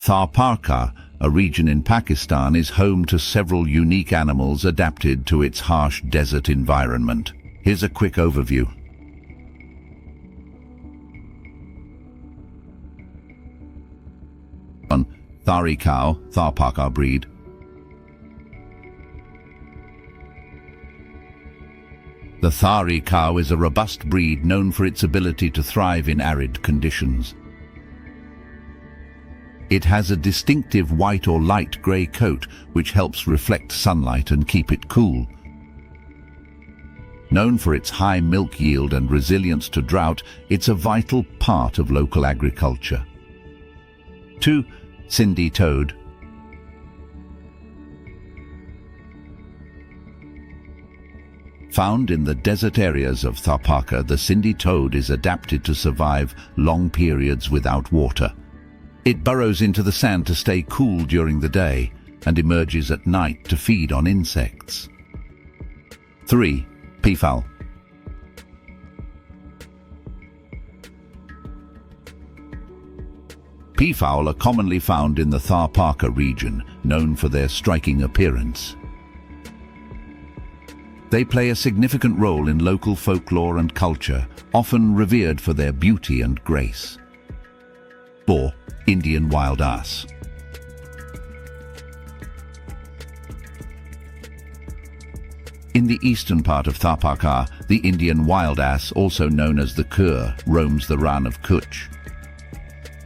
Tharparkar, a region in Pakistan, is home to several unique animals adapted to its harsh desert environment. Here's a quick overview. Thari cow, Tharparkar breed. The Thari cow is a robust breed known for its ability to thrive in arid conditions. It has a distinctive white or light grey coat which helps reflect sunlight and keep it cool. Known for its high milk yield and resilience to drought, it's a vital part of local agriculture. 2. Sindhi toad. Found in the desert areas of Tharparkar, the Sindhi toad is adapted to survive long periods without water. It burrows into the sand to stay cool during the day and emerges at night to feed on insects. 3. Peafowl. Peafowl are commonly found in the Tharparkar region, known for their striking appearance. They play a significant role in local folklore and culture, often revered for their beauty and grace. 4. Indian wild ass. In the eastern part of Tharparkar, the Indian wild ass, also known as the kur, roams the Rann of Kutch.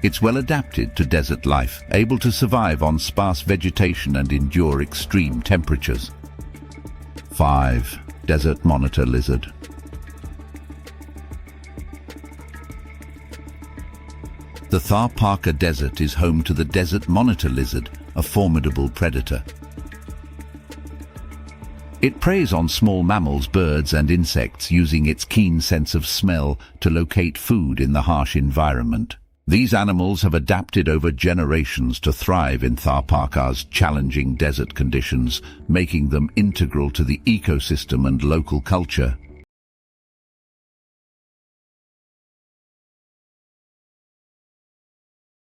It's well adapted to desert life, able to survive on sparse vegetation and endure extreme temperatures. 5. Desert monitor lizard. The Tharparkar Desert is home to the desert monitor lizard, a formidable predator. It preys on small mammals, birds and insects, using its keen sense of smell to locate food in the harsh environment. These animals have adapted over generations to thrive in Tharparkar's challenging desert conditions, making them integral to the ecosystem and local culture.